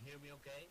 hear me okay?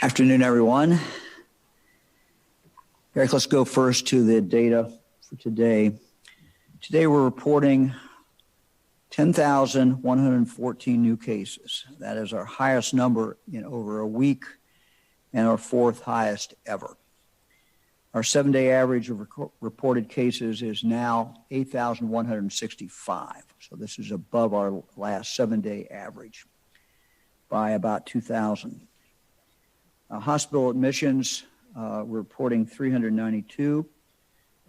Afternoon, everyone. Eric, let's go first to the data for today. Today we're reporting 10,114 new cases. That is our highest number in over a week and our fourth highest ever. Our 7-day average of reported cases is now 8,165. So this is above our last 7-day average by about 2,000. Hospital admissions, we're reporting 392.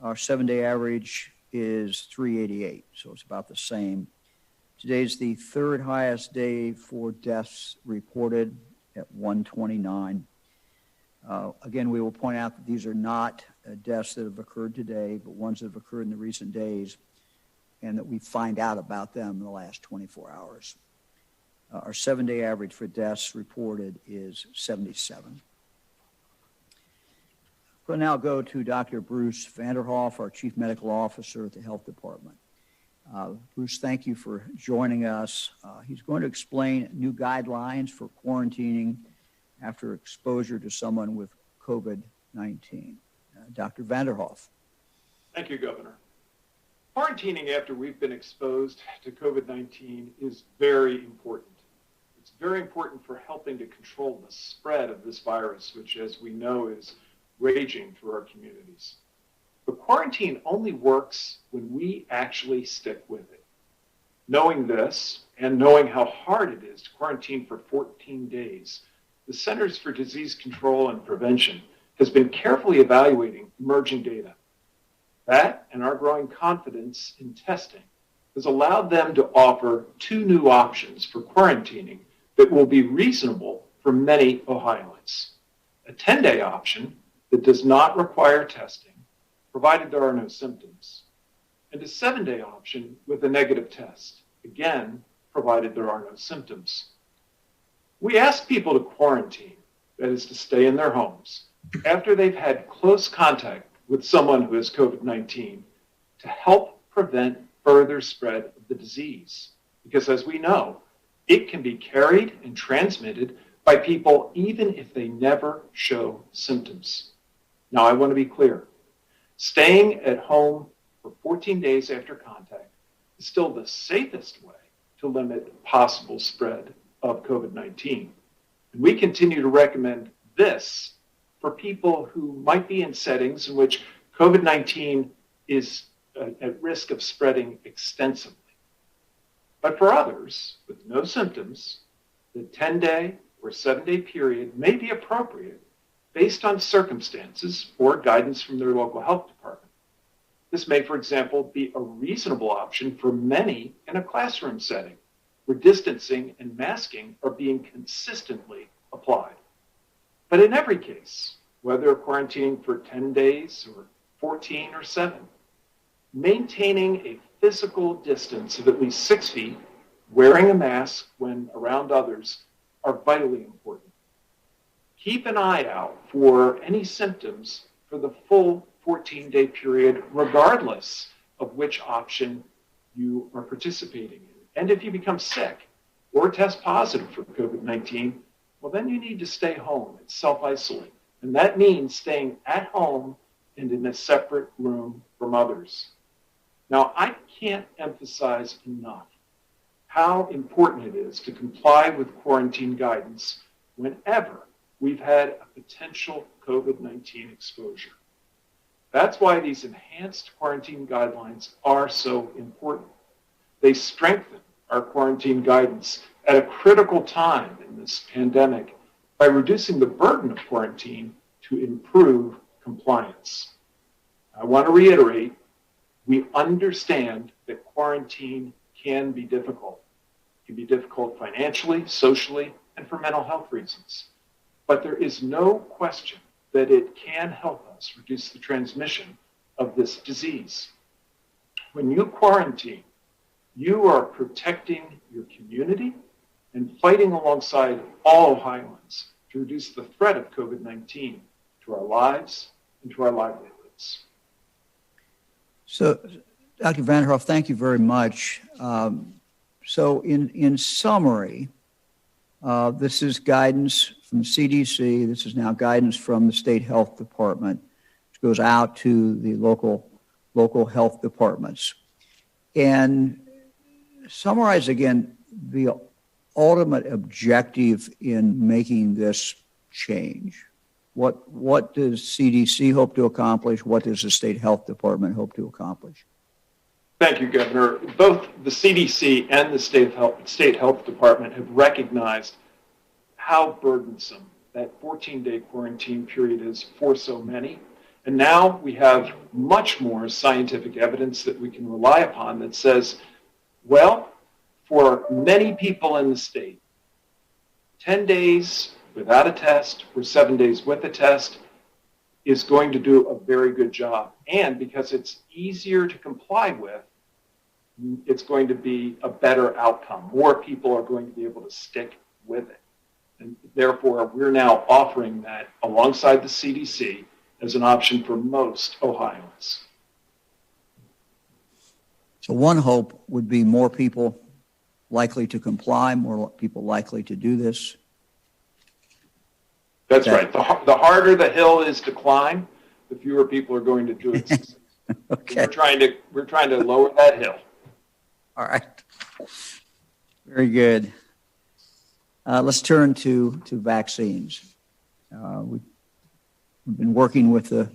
Our 7-day average is 388, so it's about the same. Today's the third highest day for deaths reported at 129. Again, we will point out that these are not deaths that have occurred today, but ones that have occurred in the recent days, and that we find out about them in the last 24 hours. Our 7-day average for deaths reported is 77. We'll now go to Dr. Bruce Vanderhoff, our Chief Medical Officer at the Health Department. Bruce, thank you for joining us. He's going to explain new guidelines for quarantining after exposure to someone with COVID-19. Dr. Vanderhoff. Thank you, Governor. Quarantining after we've been exposed to COVID-19 is very important. It's very important for helping to control the spread of this virus, which, as we know, is raging through our communities. But quarantine only works when we actually stick with it. Knowing this, and knowing how hard it is to quarantine for 14 days, the Centers for Disease Control and Prevention has been carefully evaluating emerging data. That, and our growing confidence in testing, has allowed them to offer 2 new options for quarantining that will be reasonable for many Ohioans. A 10-day option that does not require testing, provided there are no symptoms, and a 7-day option with a negative test, again, provided there are no symptoms. We ask people to quarantine, that is to stay in their homes, after they've had close contact with someone who has COVID-19 to help prevent further spread of the disease. Because as we know, it can be carried and transmitted by people even if they never show symptoms. Now, I want to be clear. Staying at home for 14 days after contact is still the safest way to limit possible spread of COVID-19. And we continue to recommend this for people who might be in settings in which COVID-19 is at risk of spreading extensively. But for others with no symptoms, the 10-day or 7-day period may be appropriate based on circumstances or guidance from their local health department. This may, for example, be a reasonable option for many in a classroom setting where distancing and masking are being consistently applied. But in every case, whether quarantining for 10 days or 14 or 7, maintaining a physical distance of at least 6 feet, wearing a mask when around others are vitally important. Keep an eye out for any symptoms for the full 14-day period, regardless of which option you are participating in. And if you become sick or test positive for COVID-19, well, then you need to stay home and self-isolate. And that means staying at home and in a separate room from others. Now, I can't emphasize enough how important it is to comply with quarantine guidance whenever we've had a potential COVID-19 exposure. That's why these enhanced quarantine guidelines are so important. They strengthen our quarantine guidance at a critical time in this pandemic by reducing the burden of quarantine to improve compliance. I want to reiterate, we understand that quarantine can be difficult. It can be difficult financially, socially, and for mental health reasons. But there is no question that it can help us reduce the transmission of this disease. When you quarantine, you are protecting your community and fighting alongside all Ohioans to reduce the threat of COVID-19 to our lives and to our livelihoods. So, Dr. Vanderhoff, thank you very much. So in summary, This is guidance from the CDC. This is now guidance from the state health department, which goes out to the local health departments. And summarize again the ultimate objective in making this change. What does CDC hope to accomplish? What does the state health department hope to accomplish? Thank you, Governor. Both the CDC and the state health department have recognized how burdensome that 14-day quarantine period is for so many. And now we have much more scientific evidence that we can rely upon that says, well, for many people in the state, 10 days without a test or 7 days with a test is going to do a very good job. And because it's easier to comply with, it's going to be a better outcome. More people are going to be able to stick with it. And therefore, we're now offering that alongside the CDC as an option for most Ohioans. So one hope would be more people likely to comply, more people likely to do this. That's right. The harder the hill is to climb, the fewer people are going to do it. Okay. We're trying to lower that hill. All right. Very good. Let's turn to vaccines. We've been working with the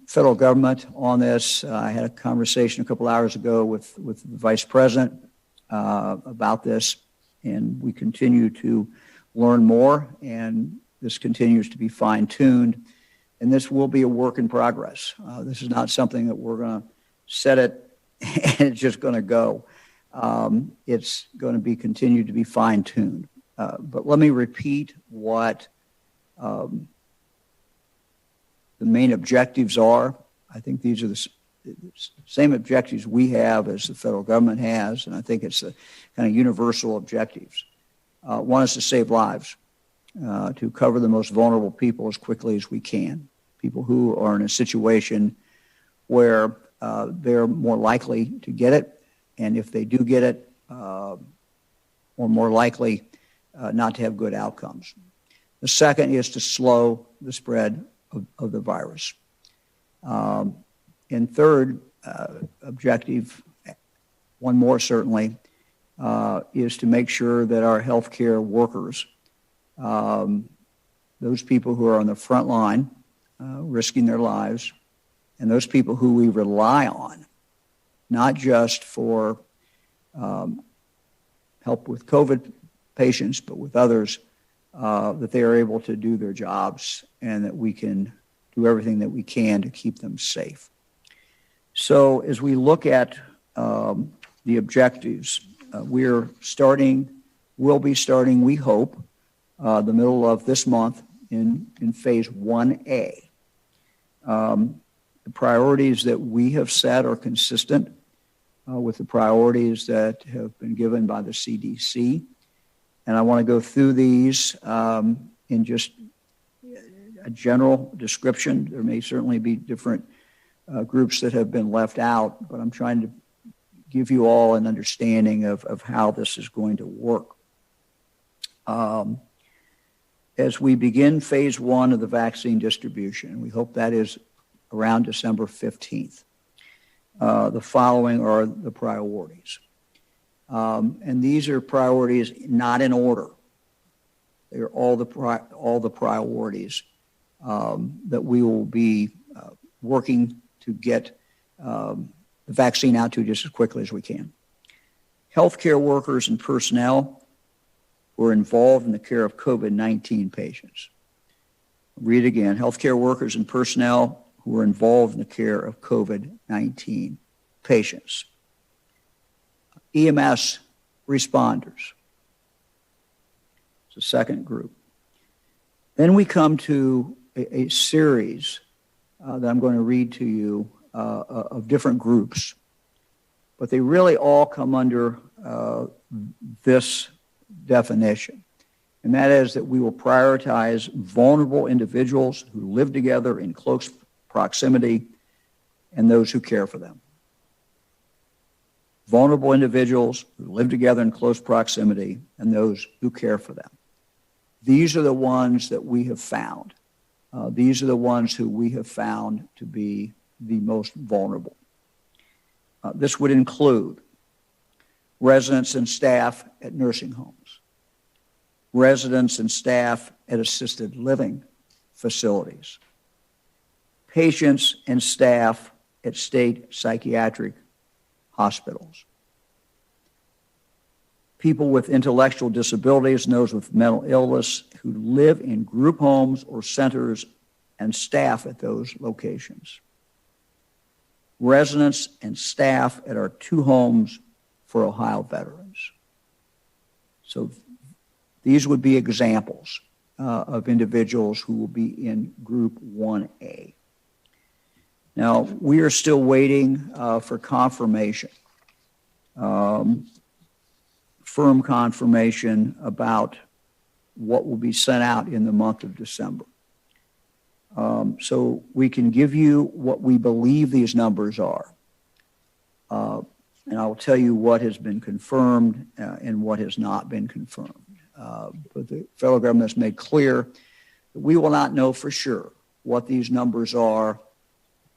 federal government on this. I had a conversation a couple hours ago with the vice president about this, and we continue to learn more, and this continues to be fine-tuned, and this will be a work in progress. This is not something that we're going to set it and it's just going to go. It's going to be continued to be fine-tuned. But let me repeat what the main objectives are. I think these are the same objectives we have as the federal government has, and I think it's the kind of universal objectives. One is to save lives, to cover the most vulnerable people as quickly as we can, people who are in a situation where they're more likely to get it, and if they do get it, or more likely not to have good outcomes. The second is to slow the spread of the virus. And third objective, one more certainly, is to make sure that our healthcare workers, those people who are on the front line, risking their lives, and those people who we rely on, not just for help with COVID patients, but with others, that they are able to do their jobs and that we can do everything that we can to keep them safe. So as we look at the objectives, we'll be starting, we hope, the middle of this month in phase 1A. The priorities that we have set are consistent with the priorities that have been given by the CDC. And I want to go through these in just a general description. There may certainly be different groups that have been left out, but I'm trying to give you all an understanding of how this is going to work. As we begin phase 1 of the vaccine distribution, we hope that is around December 15th. The following are the priorities. And these are priorities not in order. They are all the priorities that we will be working to get the vaccine out to just as quickly as we can. Healthcare workers and personnel who are involved in the care of COVID-19 patients. Read again. Healthcare workers and personnel who are involved in the care of COVID-19 patients. EMS responders. It's the second group. Then we come to a series that I'm going to read to you of different groups, but they really all come under this definition, and that is that we will prioritize vulnerable individuals who live together in close proximity and those who care for them. vulnerable individuals who live together in close proximity, and those who care for them. These are the ones that we have found. These are the ones who we have found to be the most vulnerable. This would include residents and staff at nursing homes, residents and staff at assisted living facilities, patients and staff at state psychiatric hospitals, people with intellectual disabilities and those with mental illness who live in group homes or centers and staff at those locations, residents and staff at our 2 homes for Ohio veterans. So these would be examples of individuals who will be in Group 1A. Now, we are still waiting for confirmation, firm confirmation about what will be sent out in the month of December. So we can give you what we believe these numbers are. And I will tell you what has been confirmed and what has not been confirmed. But the federal government has made clear that we will not know for sure what these numbers are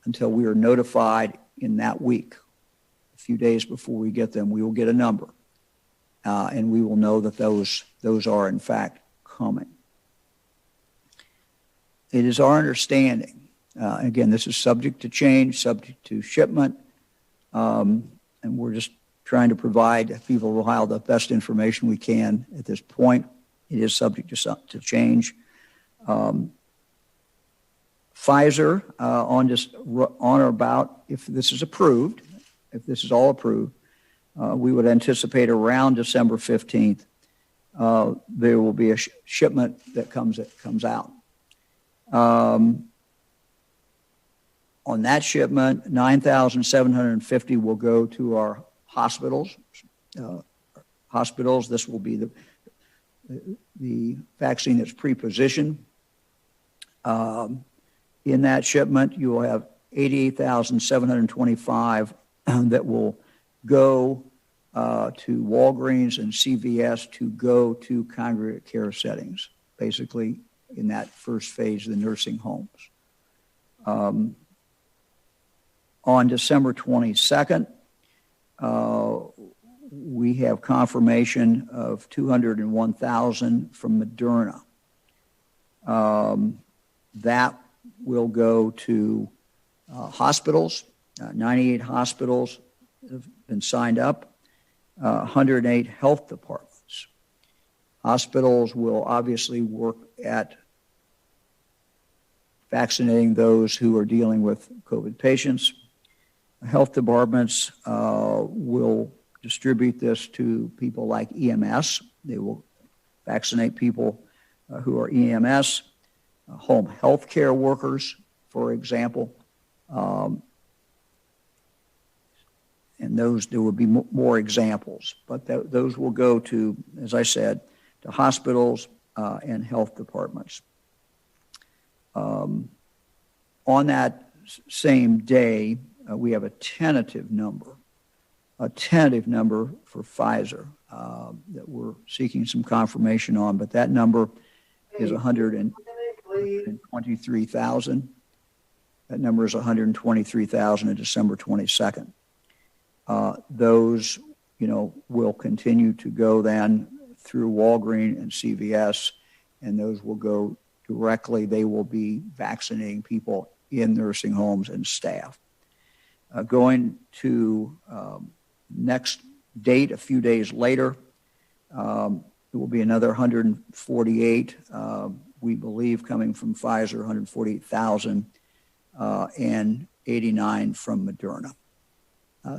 until we are notified in that week. A few days before we get them, we will get a number, and we will know that those are in fact coming. It is our understanding, again, this is subject to change, subject to shipment, and we're just trying to provide people of Ohio the best information we can at this point. It is subject to change. Pfizer, on or about, if this is approved, if this is all approved, we would anticipate around December 15th, there will be a shipment that comes out. On that shipment, 9,750 will go to our hospitals. This will be the vaccine that's pre-positioned. In that shipment, you will have 88,725 that will go to Walgreens and CVS to go to congregate care settings, basically in that first phase of the nursing homes. On December 22nd, we have confirmation of 201,000 from Moderna. That will go to hospitals. 98 hospitals have been signed up, 108 health departments. Hospitals will obviously work at vaccinating those who are dealing with COVID patients. Health departments will distribute this to people like EMS. They will vaccinate people who are EMS, home health care workers, for example. And those, there will be more examples, but those will go to, as I said, to hospitals and health departments. On that same day, we have a tentative number for Pfizer that we're seeking some confirmation on, but that number is 123,000. That number is 123,000 on December 22nd. Those, will continue to go then through Walgreens and CVS, and those will go directly. They will be vaccinating people in nursing homes and staff. Going to next date, a few days later, it will be another 148, we believe, coming from Pfizer, 148,000, and 89 from Moderna.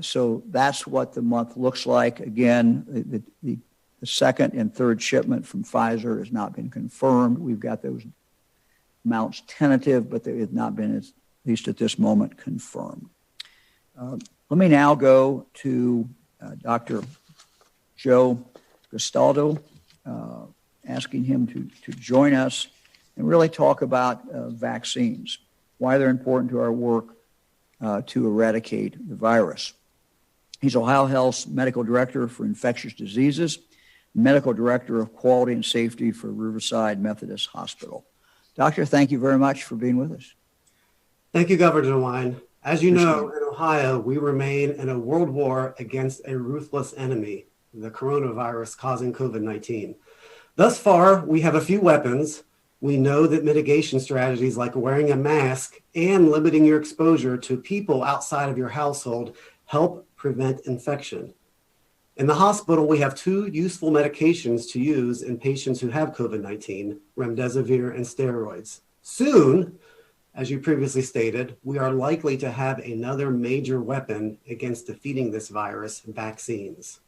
So that's what the month looks like. Again, the second and third shipment from Pfizer has not been confirmed. We've got those amounts tentative, but they have not been, at least at this moment, confirmed. Let me now go to Dr. Joe Castaldo, asking him to join us and really talk about vaccines, why they're important to our work to eradicate the virus. He's Ohio Health's Medical Director for Infectious Diseases, Medical Director of Quality and Safety for Riverside Methodist Hospital. Doctor, thank you very much for being with us. Thank you, Governor DeWine. As you know, in Ohio, we remain in a world war against a ruthless enemy, the coronavirus causing COVID-19. Thus far, we have a few weapons. We know that mitigation strategies like wearing a mask and limiting your exposure to people outside of your household help prevent infection. In the hospital, we have two useful medications to use in patients who have COVID-19, remdesivir and steroids. Soon, as you previously stated, we are likely to have another major weapon against defeating this virus, vaccines.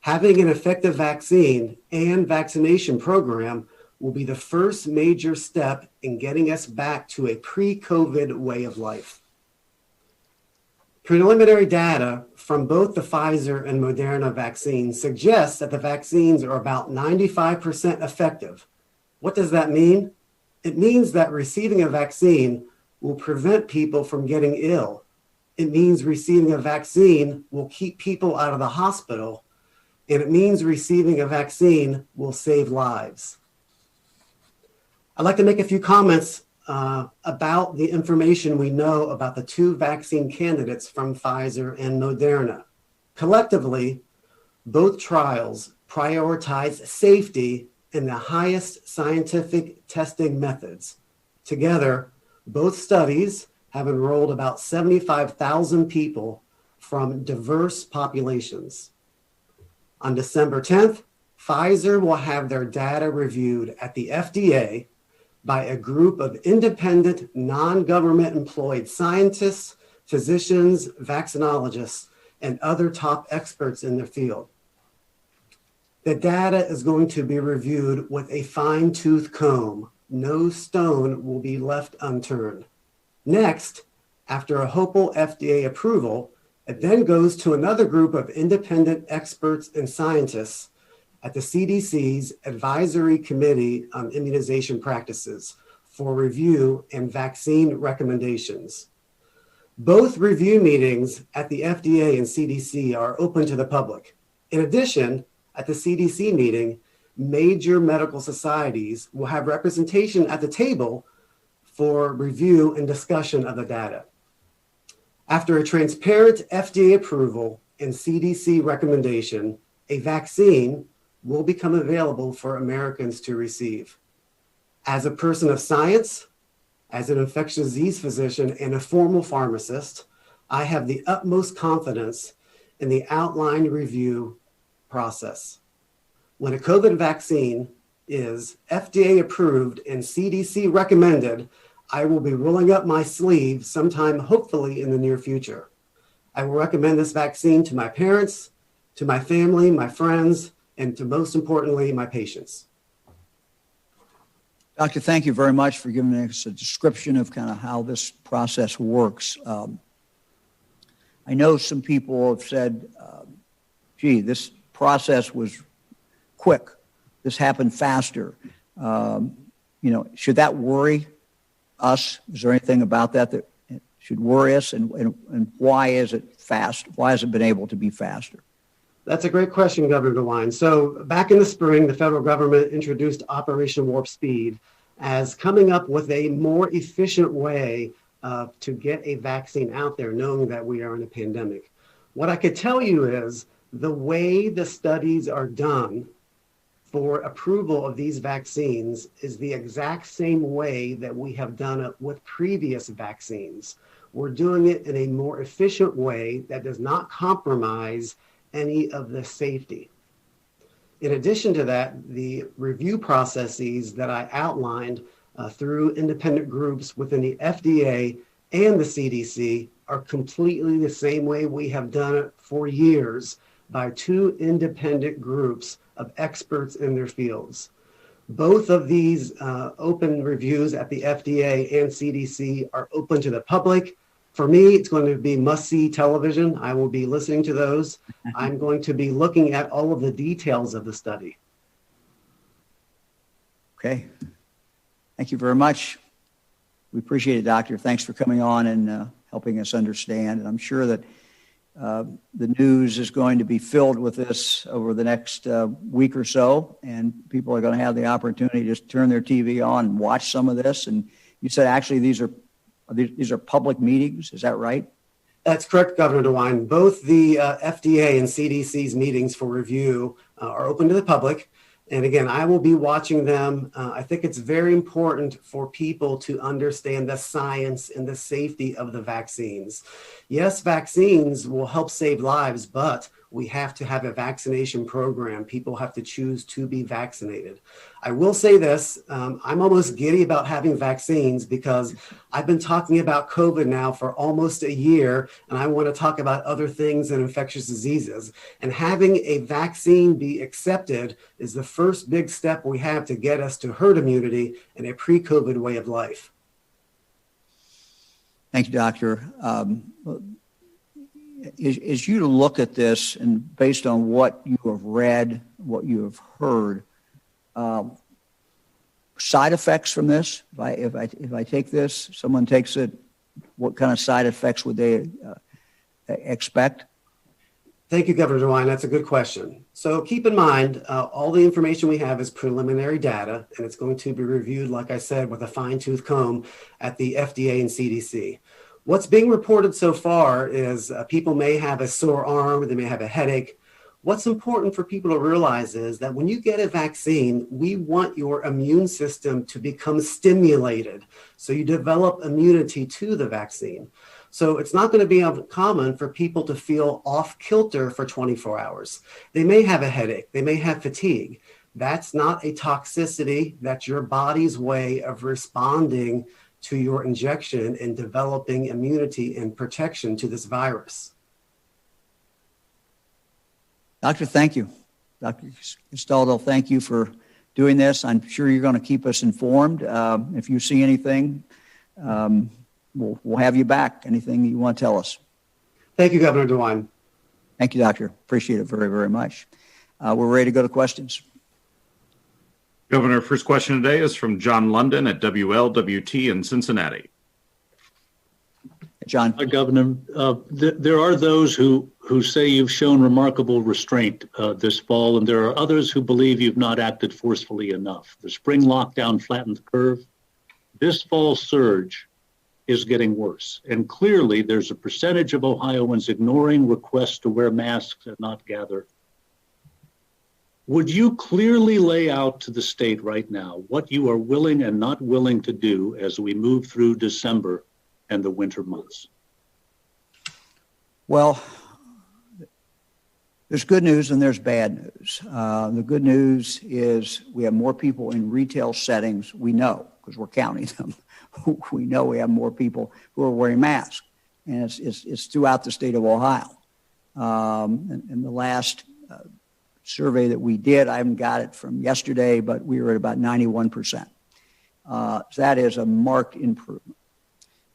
Having an effective vaccine and vaccination program will be the first major step in getting us back to a pre-COVID way of life. Preliminary data from both the Pfizer and Moderna vaccines suggests that the vaccines are about 95% effective. What does that mean? It means that receiving a vaccine will prevent people from getting ill. It means receiving a vaccine will keep people out of the hospital, and it means receiving a vaccine will save lives. I'd like to make a few comments about the information we know about the two vaccine candidates from Pfizer and Moderna. Collectively, both trials prioritize safety and the highest scientific testing methods. Together, both studies have enrolled about 75,000 people from diverse populations. On December 10th, Pfizer will have their data reviewed at the FDA by a group of independent, non-government employed scientists, physicians, vaccinologists, and other top experts in their field. The data is going to be reviewed with a fine-tooth comb. No stone will be left unturned. Next, after a hopeful FDA approval, it then goes to another group of independent experts and scientists at the CDC's Advisory Committee on Immunization Practices for review and vaccine recommendations. Both review meetings at the FDA and CDC are open to the public. In addition, at the CDC meeting, major medical societies will have representation at the table for review and discussion of the data. After a transparent FDA approval and CDC recommendation, a vaccine will become available for Americans to receive. As a person of science, as an infectious disease physician, and a formal pharmacist, I have the utmost confidence in the outlined review process. When a COVID vaccine is FDA approved and CDC recommended, I will be rolling up my sleeve sometime, hopefully in the near future. I will recommend this vaccine to my parents, to my family, my friends, and to most importantly, my patients. Doctor, thank you very much for giving us a description of kind of how this process works. I know some people have said, gee, this process was quick. This happened faster. Should that worry us? Is there anything about that should worry us? And why is it fast? Why has it been able to be faster? That's a great question, Governor DeWine. So back in the spring, the federal government introduced Operation Warp Speed as coming up with a more efficient way to get a vaccine out there, knowing that we are in a pandemic. What I could tell you is the way the studies are done for approval of these vaccines is the exact same way that we have done it with previous vaccines. We're doing it in a more efficient way that does not compromise any of the safety. In addition to that, the review processes that I outlined through independent groups within the FDA and the CDC are completely the same way we have done it for years by two independent groups of experts in their fields. Both of these open reviews at the FDA and CDC are open to the public. For me, it's going to be must-see television. I will be listening to those. I'm going to be looking at all of the details of the study. Okay. Thank you very much. We appreciate it, Doctor. Thanks for coming on and helping us understand. And I'm sure that The news is going to be filled with this over the next week or so, and people are going to have the opportunity to just turn their TV on and watch some of this. And you said actually these are public meetings. Is that right? That's correct, Governor DeWine. Both the FDA and CDC's meetings for review are open to the public. And again, I will be watching them. I think it's very important for people to understand the science and the safety of the vaccines. Yes, vaccines will help save lives, but we have to have a vaccination program. People have to choose to be vaccinated. I will say this, I'm almost giddy about having vaccines because I've been talking about COVID now for almost a year, and I want to talk about other things and infectious diseases. And having a vaccine be accepted is the first big step we have to get us to herd immunity and a pre-COVID way of life. Thank you, Doctor. As you look at this, and based on what you have read, what you have heard, side effects from this? If I take this, someone takes it, what kind of side effects would they expect? Thank you, Governor DeWine. That's a good question. So keep in mind, all the information we have is preliminary data, and it's going to be reviewed, like I said, with a fine-tooth comb at the FDA and CDC. What's being reported so far is people may have a sore arm, they may have a headache. What's important for people to realize is that when you get a vaccine, we want your immune system to become stimulated. So you develop immunity to the vaccine. So it's not going to be uncommon for people to feel off kilter for 24 hours. They may have a headache, they may have fatigue. That's not a toxicity, that's your body's way of responding to your injection and developing immunity and protection to this virus. Doctor, thank you. Dr. Castaldo, thank you for doing this. I'm sure you're going to keep us informed. If you see anything, we'll have you back. Anything you want to tell us. Thank you, Governor DeWine. Thank you, Doctor. Appreciate it very, very much. We're ready to go to questions. Governor, first question today is from John London at WLWT in Cincinnati. John. Hi, Governor. There are those who say you've shown remarkable restraint this fall, and there are others who believe you've not acted forcefully enough. The spring lockdown flattened the curve. This fall surge is getting worse, and clearly there's a percentage of Ohioans ignoring requests to wear masks and not gather. Would you clearly lay out to the state right now what you are willing and not willing to do as we move through December and the winter months? Well, there's good news and there's bad news. The good news is we have more people in retail settings. We know, because we're counting them. We know we have more people who are wearing masks, and it's throughout the state of Ohio. And the last survey that we did, I haven't got it from yesterday, but we were at about 91%. So that is a marked improvement.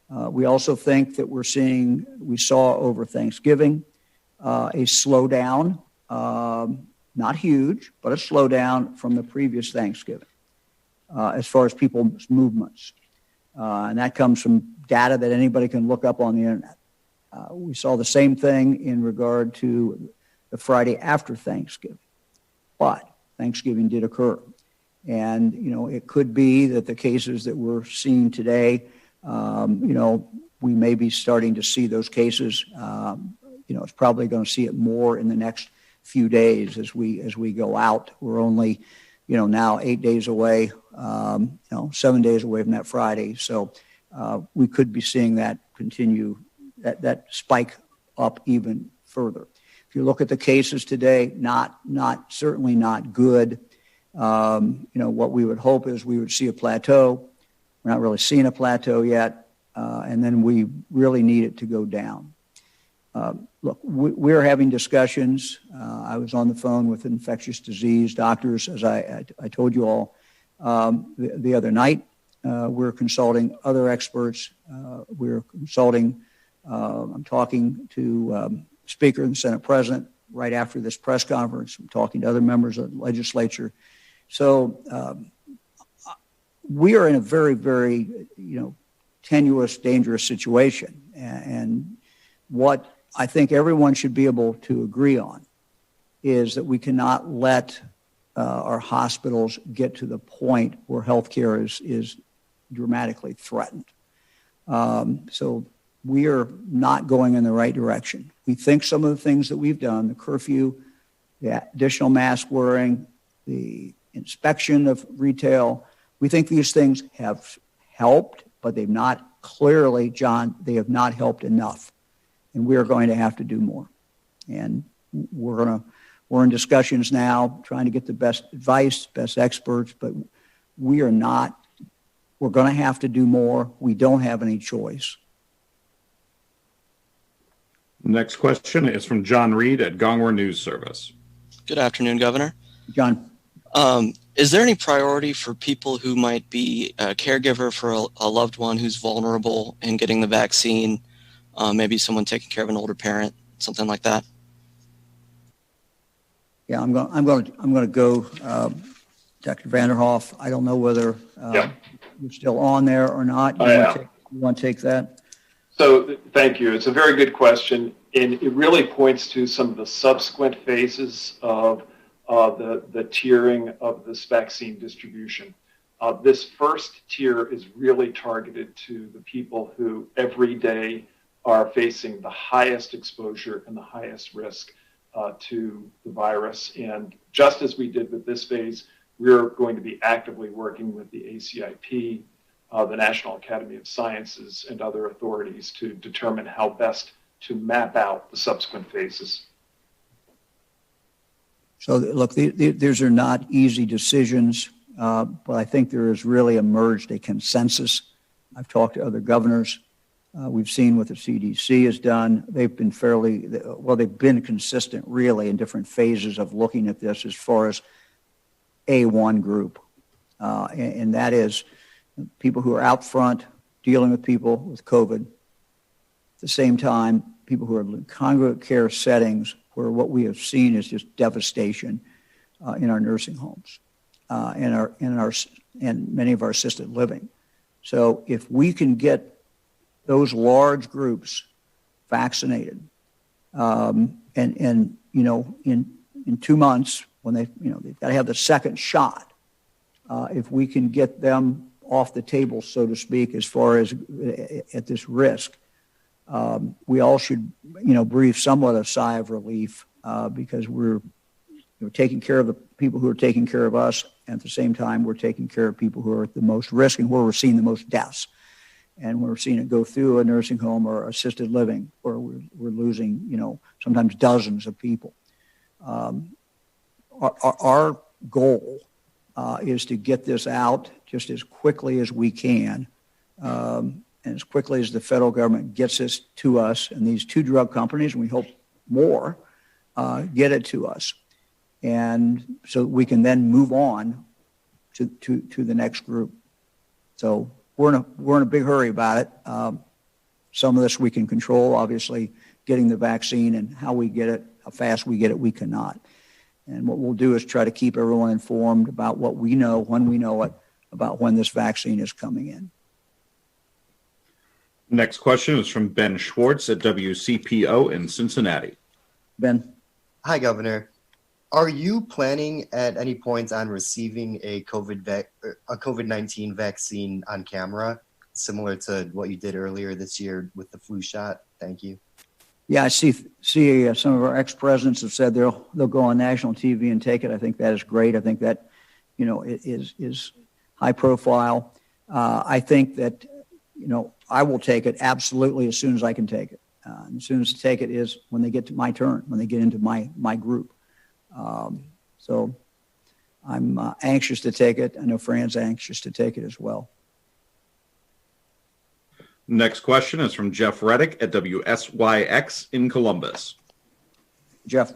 We also think that we saw over Thanksgiving a slowdown, not huge, but a slowdown from the previous Thanksgiving as far as people's movements. And that comes from data that anybody can look up on the internet. We saw the same thing in regard to the Friday after Thanksgiving. But Thanksgiving did occur. And, it could be that the cases that we're seeing today, we may be starting to see those cases. It's probably going to see it more in the next few days as we go out. We're only, now 8 days away, 7 days away from that Friday. So we could be seeing that continue, that spike up even further. If you look at the cases today, certainly not good. What we would hope is we would see a plateau. We're not really seeing a plateau yet, and then we really need it to go down. Look, we're having discussions. I was on the phone with infectious disease doctors, as I told you all the other night. We're consulting other experts. I'm talking to Speaker and Senate President right after this press conference. I'm talking to other members of the legislature. So we are in a very, very, tenuous, dangerous situation. And what I think everyone should be able to agree on is that we cannot let our hospitals get to the point where healthcare is dramatically threatened. So we are not going in the right direction. We think some of the things that we've done, the curfew, the additional mask wearing, the inspection of retail, we think these things have helped, but they've not clearly, John, they have not helped enough. And we are going to have to do more. And we're in discussions now, trying to get the best advice, best experts, but we're going to have to do more. We don't have any choice. Next question is from John Reed at Gongwer News Service. Good afternoon, Governor. John. Is there any priority for people who might be a caregiver for a loved one who's vulnerable in getting the vaccine? Maybe someone taking care of an older parent, something like that. Yeah, I'm going to go, Dr. Vanderhoff. I don't know whether you're still on there or not. You want to take that? So thank you. It's a very good question, and it really points to some of the subsequent phases of the tiering of this vaccine distribution. This first tier is really targeted to the people who every day are facing the highest exposure and the highest risk to the virus. And just as we did with this phase, we're going to be actively working with the ACIP, the National Academy of Sciences, and other authorities to determine how best to map out the subsequent phases. So look, these are not easy decisions, but I think there has really emerged a consensus. I've talked to other governors. We've seen what the CDC has done. They've been they've been consistent really in different phases of looking at this as far as one group. And that is people who are out front dealing with people with COVID. At the same time, people who are in congregate care settings where what we have seen is just devastation in our nursing homes and many of our assisted living. So if we can get those large groups vaccinated, and in 2 months when they've got to have the second shot, if we can get them off the table, so to speak, as far as at this risk, we all should breathe somewhat a sigh of relief because we're taking care of the people who are taking care of us, and at the same time we're taking care of people who are at the most risk and where we're seeing the most deaths. And we're seeing it go through a nursing home or assisted living where we're losing, sometimes dozens of people. Our goal is to get this out just as quickly as we can, and as quickly as the federal government gets this to us, and these two drug companies, and we hope more, get it to us. And so we can then move on to the next group. So we're in a big hurry about it. Some of this we can control, obviously, getting the vaccine and how we get it, how fast we get it, we cannot. And what we'll do is try to keep everyone informed about what we know, when we know it, about when this vaccine is coming in. Next question is from Ben Schwartz at WCPO in Cincinnati. Ben. Hi, Governor. Are you planning at any point on receiving a COVID-19 vaccine on camera, similar to what you did earlier this year with the flu shot? Thank you. Yeah, I see some of our ex-presidents have said they'll go on national TV and take it. I think that is great. I think that, is high profile. I think that, I will take it absolutely as soon as I can take it. And as soon as I take it is when they get to my turn, when they get into my group. So I'm anxious to take it. I know Fran's anxious to take it as well. Next question is from Jeff Reddick at WSYX in Columbus. Jeff.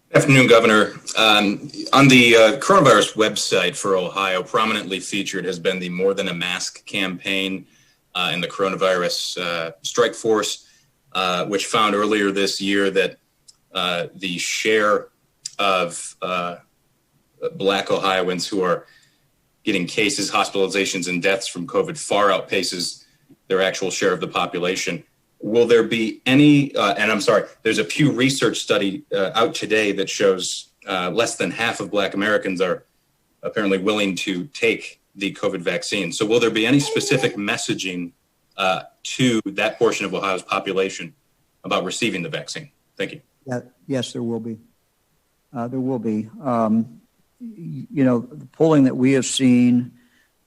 Good afternoon, Governor. On the coronavirus website for Ohio, prominently featured has been the More Than a Mask campaign and the coronavirus strike force, which found earlier this year that the share of Black Ohioans who are getting cases, hospitalizations, and deaths from COVID far outpaces their actual share of the population. will there be any, and I'm sorry, there's a Pew Research study out today that shows less than half of Black Americans are apparently willing to take the COVID vaccine. So will there be any specific messaging to that portion of Ohio's population about receiving the vaccine? Thank you. Yes, there will be. There will be. The polling that we have seen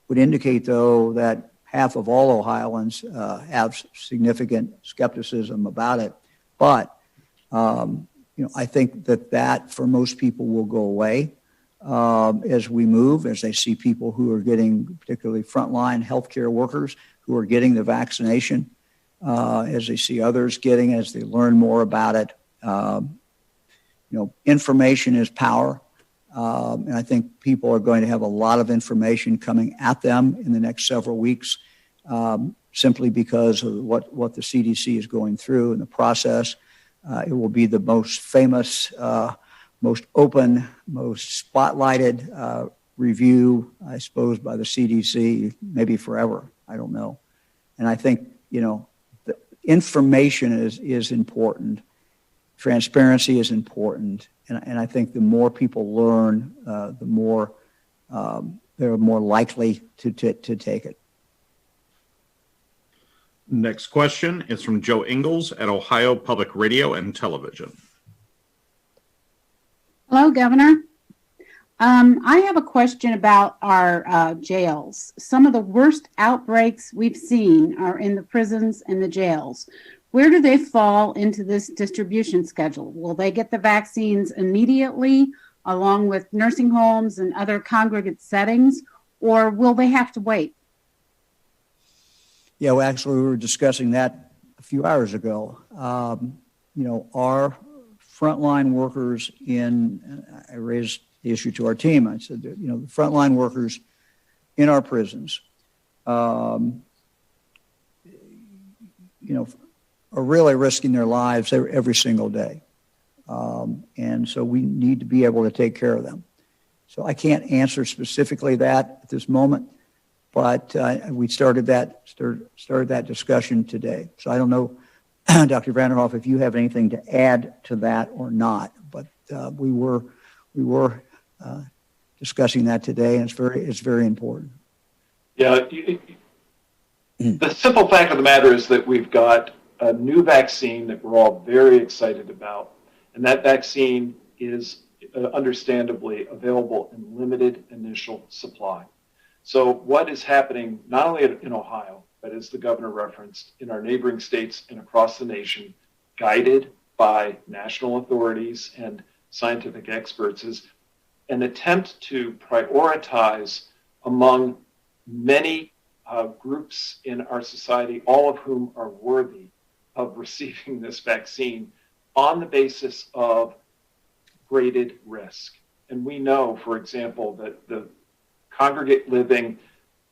would indicate, though, that half of all Ohioans have significant skepticism about it. But, I think that for most people will go away as we move, as they see people who are getting, particularly frontline healthcare workers who are getting the vaccination, as they see others getting, as they learn more about it. Information is power. And I think people are going to have a lot of information coming at them in the next several weeks, simply because of what the CDC is going through in the process. It will be the most famous, most open, most spotlighted review, I suppose, by the CDC, maybe forever. I don't know. And I think, the information is important. Transparency is important. And I think the more people learn, the more they're more likely to take it. Next question is from Joe Ingles at Ohio Public Radio and Television. Hello, Governor. I have a question about our jails. Some of the worst outbreaks we've seen are in the prisons and the jails. Where do they fall into this distribution schedule? Will they get the vaccines immediately, along with nursing homes and other congregate settings, or will they have to wait? Yeah, well, actually, we were discussing that a few hours ago. Our frontline workers I raised the issue to our team. I said, the frontline workers in our prisons, are really risking their lives every single day. And so we need to be able to take care of them. So I can't answer specifically that at this moment, but we started that discussion today. So I don't know, Dr. Vanderhoff, if you have anything to add to that or not, but we were discussing that today, and it's very important. Yeah, the simple fact of the matter is that we've got a new vaccine that we're all very excited about, and that vaccine is understandably available in limited initial supply. So what is happening not only in Ohio, but as the governor referenced, in our neighboring states and across the nation, guided by national authorities and scientific experts, is an attempt to prioritize among many groups in our society, all of whom are worthy of receiving this vaccine on the basis of graded risk. And we know, for example, that the congregate living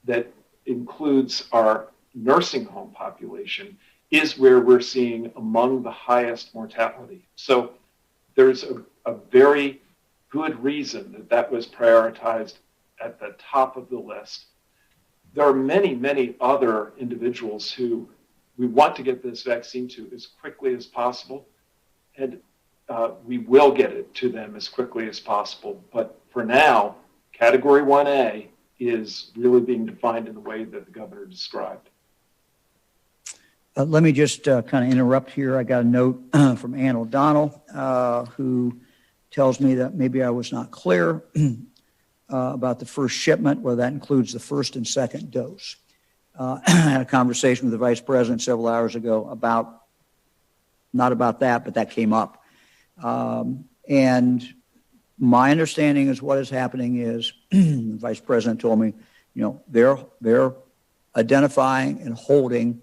that includes our nursing home population is where we're seeing among the highest mortality. So there's a very good reason that was prioritized at the top of the list. There are many, many other individuals who we want to get this vaccine to as quickly as possible, and we will get it to them as quickly as possible. But for now, Category 1A is really being defined in the way that the governor described. Let me just kind of interrupt here. I got a note from Ann O'Donnell, who tells me that maybe I was not clear about the first shipment, whether that includes the first and second dose. I had a conversation with the vice president several hours ago not about that, but that came up. And my understanding is what is happening is the vice president told me, they're identifying and holding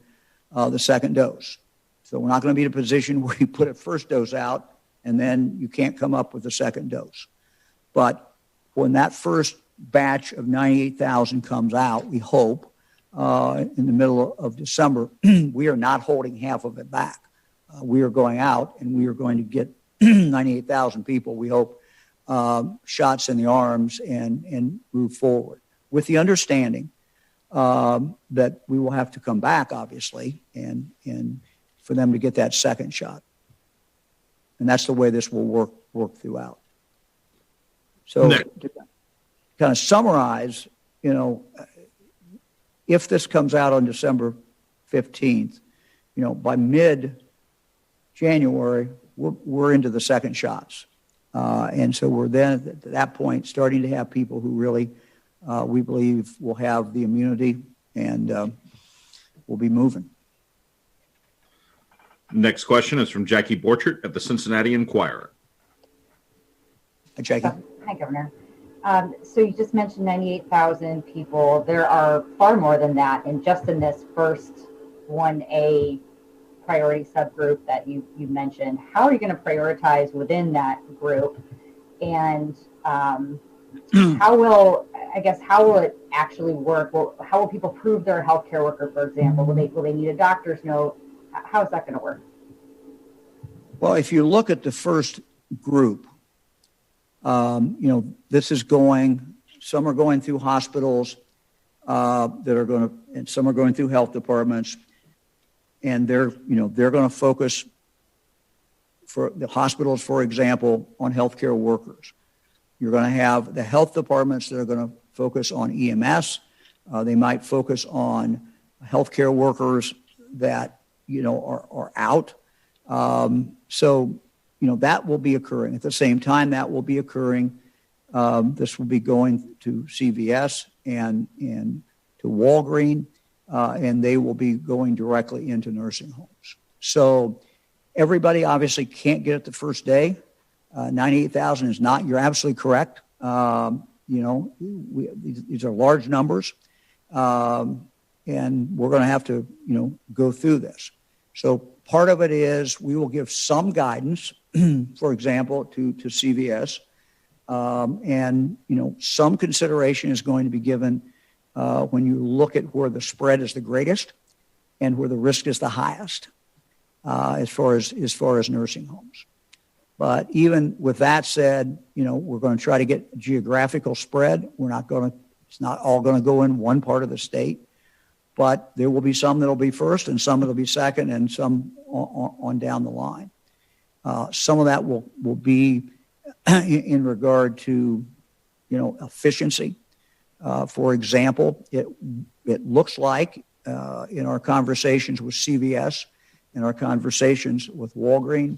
the second dose. So we're not going to be in a position where you put a first dose out and then you can't come up with a second dose. But when that first batch of 98,000 comes out, we hope, in the middle of December, we are not holding half of it back. We are going out and we are going to get 98,000 people, we hope, shots in the arms and move forward with the understanding that we will have to come back, obviously, and for them to get that second shot. And that's the way this will work throughout. So to kind of summarize, if this comes out on December 15th, by mid-January, we're into the second shots. And so we're then at that point starting to have people who really, we believe, will have the immunity and will be moving. Next question is from Jackie Borchert at the Cincinnati Enquirer. Hi, Jackie. Hi, Governor. So you just mentioned 98,000 people. There are far more than that, and just in this first 1A priority subgroup that you mentioned. How are you going to prioritize within that group? And how will it actually work? How will people prove they're a healthcare worker, for example? Will they need a doctor's note? How is that going to work? Well, if you look at the first group, this is some are going through hospitals and some are going through health departments, and they're going to focus for the hospitals, for example, on healthcare workers. You're going to have the health departments that are going to focus on EMS. They might focus on healthcare workers that are out. So that will be occurring. At the same time, that will be occurring. This will be going to CVS and to Walgreens, and they will be going directly into nursing homes. So everybody obviously can't get it the first day. 98,000 is not. You're absolutely correct. These are large numbers, and we're going to have to go through this. So part of it is we will give some guidance, for example, to CVS, and some consideration is going to be given when you look at where the spread is the greatest and where the risk is the highest, as far as nursing homes. But even with that said, we're going to try to get geographical spread. It's not all going to go in one part of the state, but there will be some that'll be first and some that'll be second and some on down the line. Some of that will be in regard to, efficiency. For example, it looks like in our conversations with CVS and our conversations with Walgreens,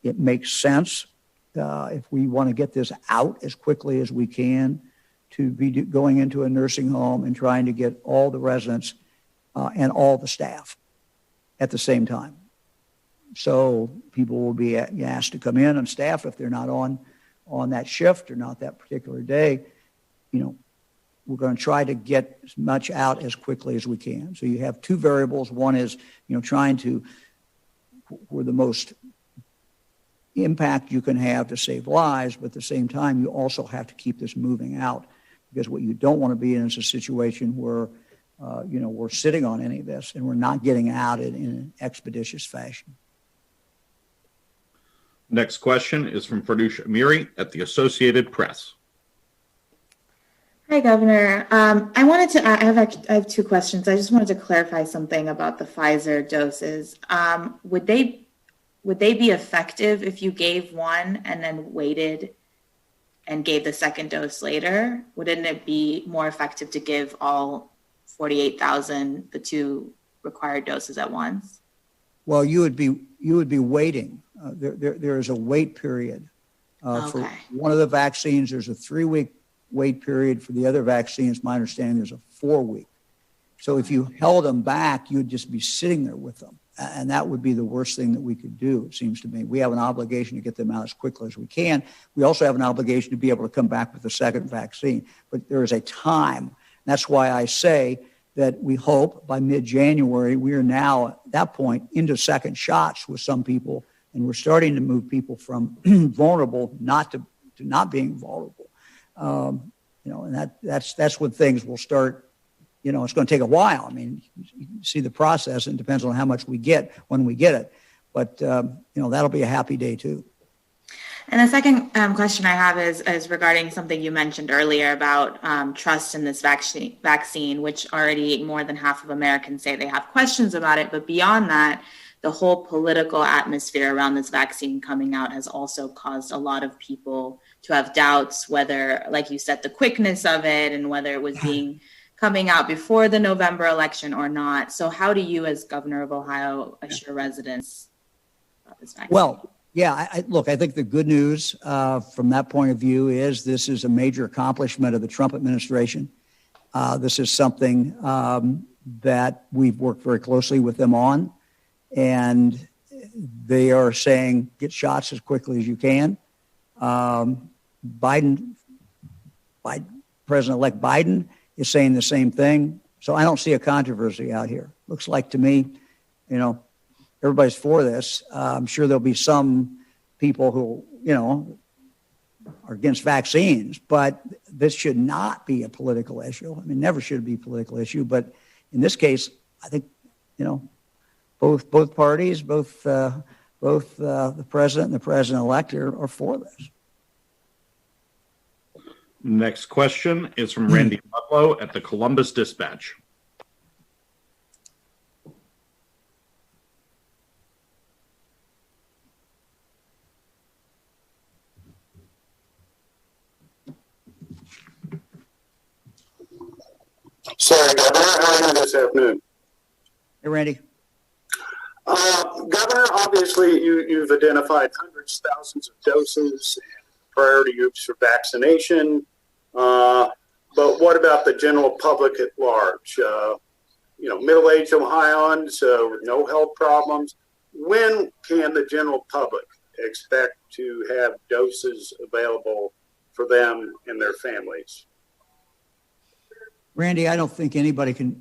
it makes sense if we want to get this out as quickly as we can to be going into a nursing home and trying to get all the residents and all the staff at the same time. So people will be asked to come in on staff if they're not on that shift or not that particular day. We're going to try to get as much out as quickly as we can. So you have two variables. One is, trying to, where the most impact you can have to save lives, but at the same time, you also have to keep this moving out, because what you don't want to be in is a situation where, we're sitting on any of this and we're not getting out in an expeditious fashion. Next question is from Farnoosh Amiri at the Associated Press. Hi, Governor. I have two questions. I just wanted to clarify something about the Pfizer doses. Would they be effective if you gave one and then waited and gave the second dose later? Wouldn't it be more effective to give all 48,000 the two required doses at once? Well, you would be waiting. There is a wait period for one of the vaccines. There's a 3-week wait period. For the other vaccines, my understanding, there's a 4-week. So if you held them back, you'd just be sitting there with them. And that would be the worst thing that we could do, it seems to me. We have an obligation to get them out as quickly as we can. We also have an obligation to be able to come back with a second vaccine. But there is a time. That's why I say that we hope by mid-January, we are now at that point into second shots with some people, and we're starting to move people from vulnerable to not being vulnerable. And that's when things will start. It's going to take a while. I mean, you see the process, and it depends on how much we get when we get it. But, that'll be a happy day, too. And the second question I have is regarding something you mentioned earlier about trust in this vaccine, which already more than half of Americans say they have questions about it. But beyond that, the whole political atmosphere around this vaccine coming out has also caused a lot of people to have doubts whether, like you said, the quickness of it and whether it was coming out before the November election or not. So how do you, as governor of Ohio, assure residents about this vaccine? Well, yeah, look, I think the good news from that point of view is this is a major accomplishment of the Trump administration. This is something that we've worked very closely with them on, and they are saying get shots as quickly as you can. President-elect Biden is saying the same thing. So I don't see a controversy out here. Looks like to me, everybody's for this. I'm sure there'll be some people who, are against vaccines, but this should not be a political issue. I mean, never should be a political issue. But in this case, I think, both parties, both the president and the president-elect are for this. Next question is from Randy Ludlow at the Columbus Dispatch. Sorry, Governor. How are you this afternoon? Hey, Randy. Governor, obviously you've identified hundreds, thousands of doses and priority groups for vaccination. But what about the general public at large? Middle-aged Ohioans with no health problems. When can the general public expect to have doses available for them and their families? Randy, I don't think anybody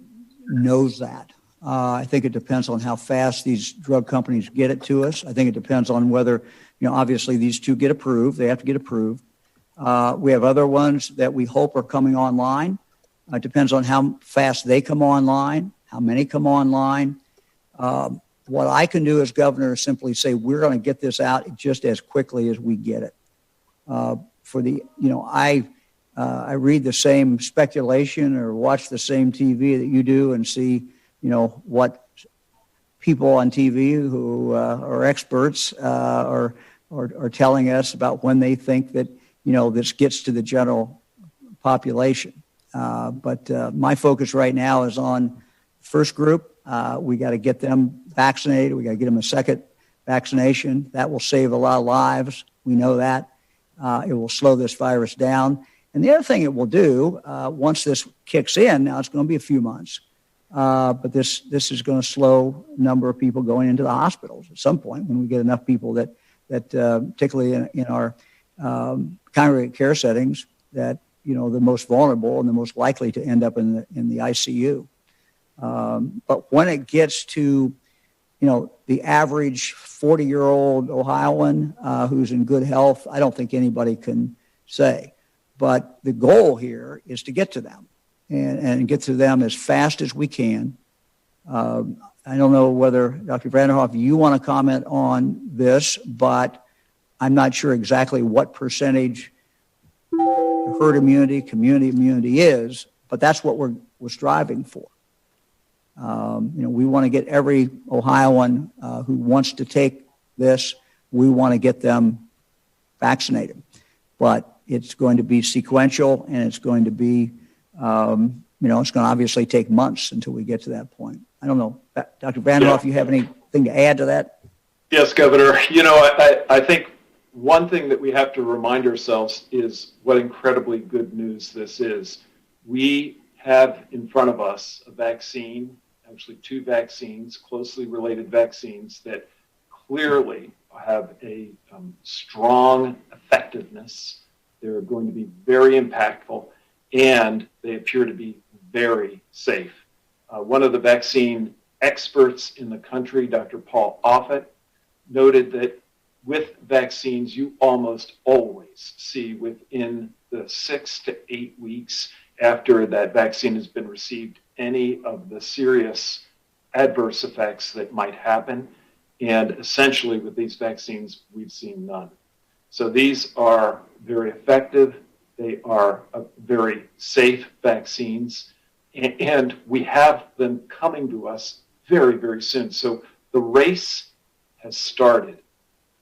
knows that. I think it depends on how fast these drug companies get it to us. I think it depends on whether, obviously these two get approved. They have to get approved. We have other ones that we hope are coming online. It depends on how fast they come online, how many come online. What I can do as governor is simply say, we're going to get this out just as quickly as we get it. I read the same speculation or watch the same TV that you do and see, what people on TV who are experts are telling us about when they think that, this gets to the general population. But my focus right now is on first group. We got to get them vaccinated. We got to get them a second vaccination. That will save a lot of lives. We know that. It will slow this virus down. And the other thing it will do, once this kicks in, now it's going to be a few months, but this is going to slow a number of people going into the hospitals at some point when we get enough people that particularly in our congregate care settings, that the most vulnerable and the most likely to end up in the ICU. But when it gets to the average 40-year-old Ohioan who's in good health, I don't think anybody can say. But the goal here is to get to them and get to them as fast as we can. I don't know whether, Dr. Vanderhoff, you want to comment on this, but I'm not sure exactly what percentage herd immunity, community immunity is, but that's what we're striving for. We want to get every Ohioan who wants to take this, we want to get them vaccinated. But it's going to be sequential, and it's going to be, it's going to obviously take months until we get to that point. I don't know. Dr. Vanderhoff, you have anything to add to that? Yes, Governor. I think one thing that we have to remind ourselves is what incredibly good news this is. We have in front of us a vaccine, actually two vaccines, closely related vaccines that clearly have a strong effectiveness. They're going to be very impactful, and they appear to be very safe. One of the vaccine experts in the country, Dr. Paul Offit, noted that with vaccines, you almost always see within the 6 to 8 weeks after that vaccine has been received any of the serious adverse effects that might happen. And essentially with these vaccines, we've seen none. So these are very effective. They are very safe vaccines, and we have them coming to us very, very soon. So the race has started,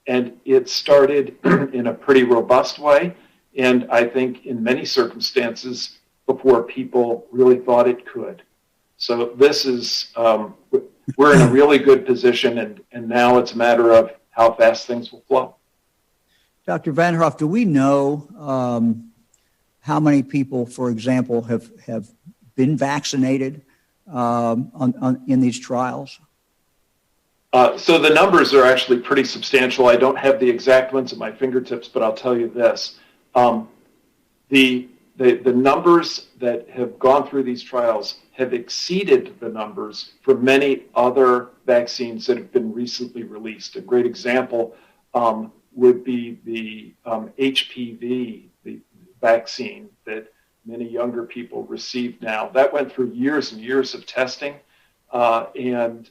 and it started in a pretty robust way, and I think in many circumstances before people really thought it could. So this is, we're in a really good position, and now it's a matter of how fast things will flow. Dr. Vanderhoff, do we know how many people, for example, have been vaccinated in these trials? So the numbers are actually pretty substantial. I don't have the exact ones at my fingertips, but I'll tell you this. The numbers that have gone through these trials have exceeded the numbers for many other vaccines that have been recently released. A great example would be the HPV, the vaccine that many younger people receive now. That went through years and years of testing and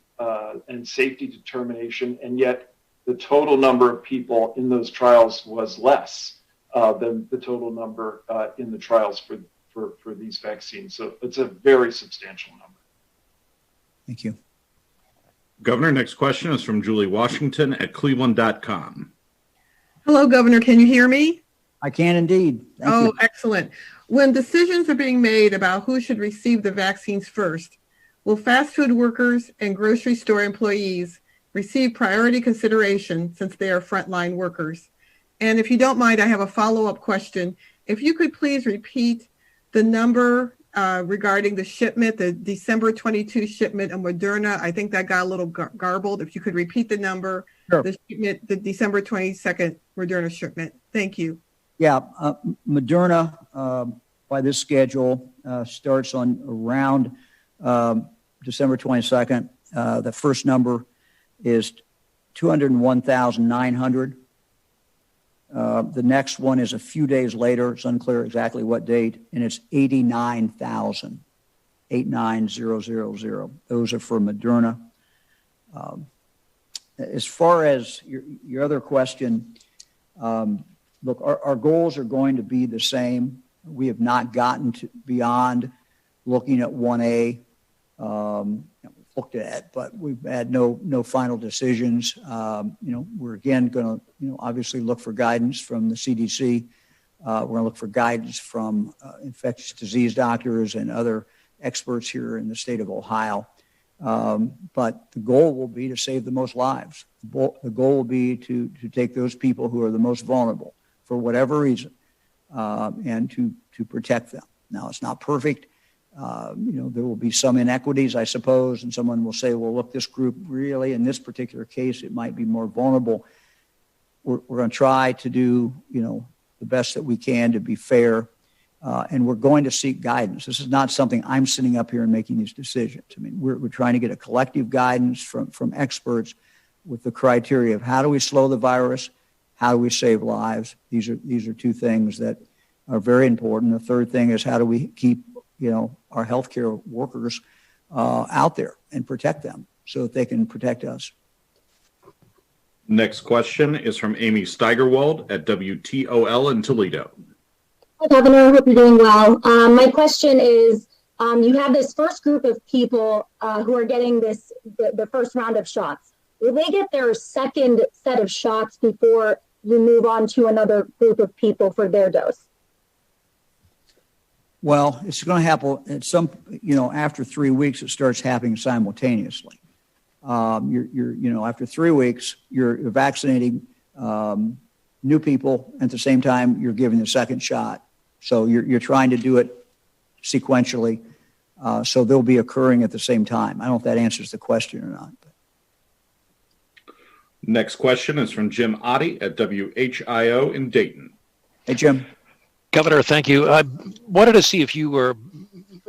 safety determination, and yet the total number of people in those trials was less than the total number in the trials for these vaccines. So it's a very substantial number. Thank you. Governor, next question is from Julie Washington at cleveland.com. Hello, Governor. Can you hear me? I can indeed. Thank you. Excellent. When decisions are being made about who should receive the vaccines first, will fast food workers and grocery store employees receive priority consideration since they are frontline workers? And if you don't mind, I have a follow-up question. If you could please repeat the number regarding the shipment, the December 22 shipment of Moderna. I think that got a little garbled. If you could repeat the number, sure. The shipment, the December 22nd Moderna shipment. Thank you. Yeah, Moderna by this schedule starts on around December 22nd. The first number is 201,900. The next one is a few days later. It's unclear exactly what date, and it's 89,000, 89000. Those are for Moderna. As far as your other question, look, our goals are going to be the same. We have not gotten to beyond looking at 1A. We've looked at it, but we've had no final decisions. We're again going to, obviously look for guidance from the CDC. We're going to look for guidance from infectious disease doctors and other experts here in the state of Ohio. But the goal will be to save the most lives. The goal will be to take those people who are the most vulnerable for whatever reason and to protect them. Now, it's not perfect. There will be some inequities, I suppose, and someone will say, well, look, this group really, in this particular case, it might be more vulnerable. We're going to try to do, the best that we can to be fair, and we're going to seek guidance. This is not something I'm sitting up here and making these decisions. I mean, we're trying to get a collective guidance from experts with the criteria of how do we slow the virus, how do we save lives. These are two things that are very important. The third thing is how do we keep our healthcare workers out there and protect them so that they can protect us. Next question is from Amy Steigerwald at WTOL in Toledo. Hi, Governor. Hope you're doing well. My question is, you have this first group of people who are getting the first round of shots. Will they get their second set of shots before you move on to another group of people for their dose? Well, it's going to happen at after 3 weeks, it starts happening simultaneously. After 3 weeks, you're vaccinating new people. At the same time, you're giving the second shot. So you're trying to do it sequentially. So they'll be occurring at the same time. I don't know if that answers the question or not. Next question is from Jim Oddie at WHIO in Dayton. Hey, Jim. Governor, thank you. I wanted to see if you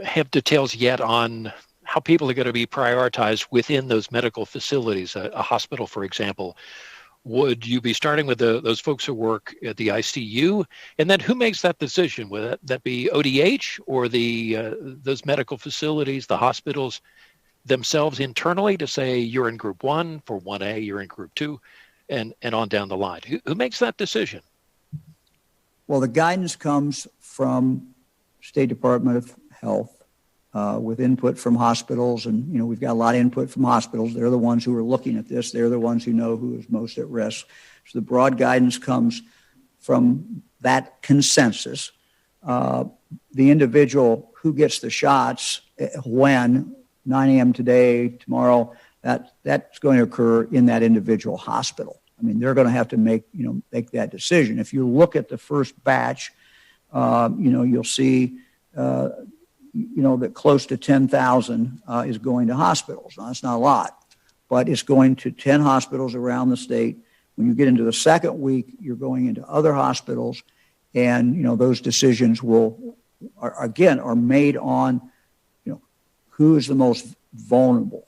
have details yet on how people are going to be prioritized within those medical facilities, a hospital, for example. Would you be starting with those folks who work at the ICU? And then who makes that decision? Would that be ODH or those medical facilities, the hospitals themselves internally to say you're in group 1 for 1A, you're in group 2, and on down the line? Who makes that decision? Well, the guidance comes from State Department of Health with input from hospitals. And, we've got a lot of input from hospitals. They're the ones who are looking at this. They're the ones who know who is most at risk. So the broad guidance comes from that consensus. The individual who gets the shots, when, 9 a.m. today, tomorrow, that's going to occur in that individual hospital. I mean, they're going to have to make that decision. If you look at the first batch, you'll see, that close to 10,000 is going to hospitals. Now, that's not a lot, but it's going to 10 hospitals around the state. When you get into the second week, you're going into other hospitals, and those decisions are made on who is the most vulnerable.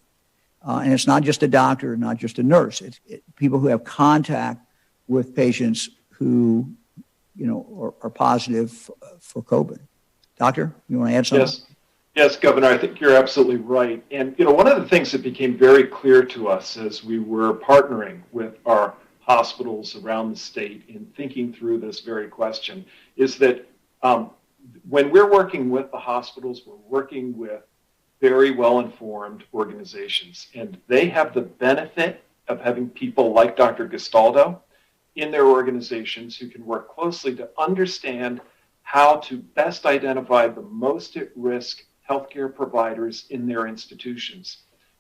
And it's not just a doctor, not just a nurse. It's people who have contact with patients who, are positive for COVID. Doctor, you want to add something? Yes, Governor, I think you're absolutely right. And, one of the things that became very clear to us as we were partnering with our hospitals around the state in thinking through this very question is that when we're working with the hospitals, we're working with very well-informed organizations, and they have the benefit of having people like Dr. Gastaldo in their organizations who can work closely to understand how to best identify the most at-risk healthcare providers in their institutions.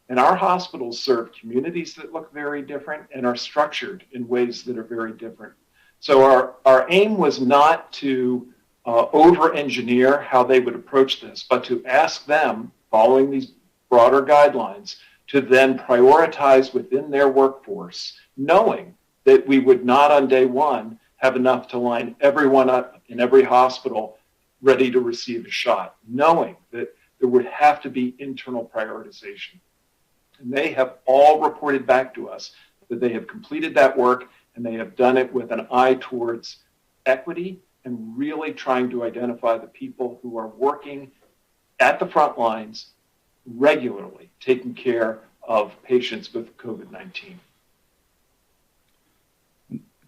And our hospitals serve communities that look very different and are structured in ways that are very different. So our aim was not to over-engineer how they would approach this, but to ask them, following these broader guidelines, to then prioritize within their workforce, knowing that we would not on day one have enough to line everyone up in every hospital ready to receive a shot, knowing that there would have to be internal prioritization. And they have all reported back to us that they have completed that work, and they have done it with an eye towards equity and really trying to identify the people who are working at the front lines regularly, taking care of patients with COVID-19.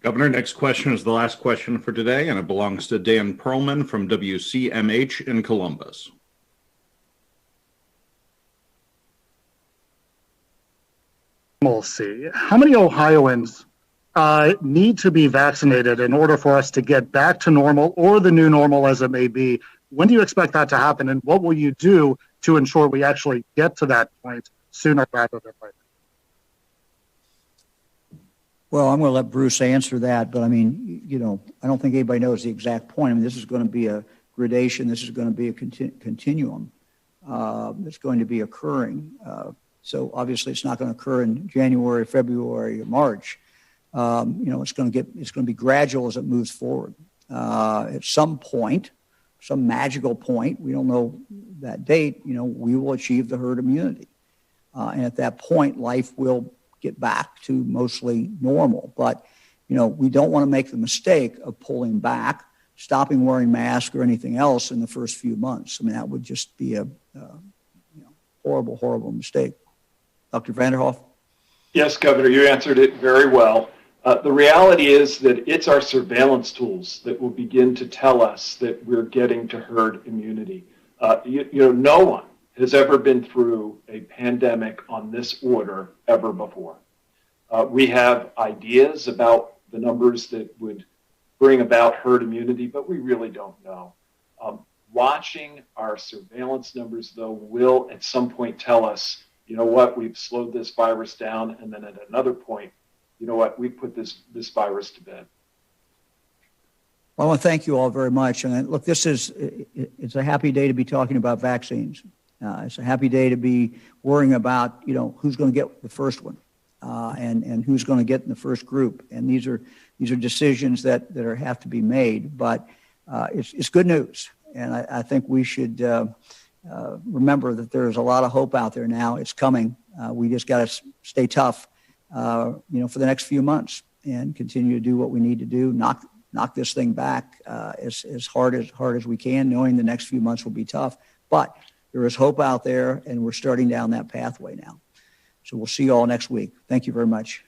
Governor, next question is the last question for today, and it belongs to Dan Perlman from WCMH in Columbus. How many Ohioans need to be vaccinated in order for us to get back to normal or the new normal as it may be? When do you expect that to happen, and what will you do to ensure we actually get to that point sooner rather than later? Well, I'm going to let Bruce answer that, but I mean, I don't think anybody knows the exact point. I mean, this is going to be a gradation. This is going to be a continuum that's going to be occurring. So obviously, it's not going to occur in January, February, or March. It's going to be gradual as it moves forward. At some point, some magical point, we don't know that date, we will achieve the herd immunity. And at that point, life will get back to mostly normal. But, we don't want to make the mistake of pulling back, stopping wearing masks or anything else in the first few months. I mean, that would just be a horrible, horrible mistake. Dr. Vanderhoff? Yes, Governor, you answered it very well. The reality is that it's our surveillance tools that will begin to tell us that we're getting to herd immunity. No one has ever been through a pandemic on this order ever before. We have ideas about the numbers that would bring about herd immunity, but we really don't know. Watching our surveillance numbers, though, will at some point tell us, we've slowed this virus down, and then at another point, we put this virus to bed. Well, I want to thank you all very much. And look, it's a happy day to be talking about vaccines. It's a happy day to be worrying about, who's going to get the first one and who's going to get in the first group. And these are decisions that have to be made. But it's good news. And I think we should remember that there's a lot of hope out there now. It's coming. We just got to stay tough, for the next few months and continue to do what we need to do. Knock this thing back as hard as we can, knowing the next few months will be tough. But there is hope out there, and we're starting down that pathway now. So we'll see you all next week. Thank you very much.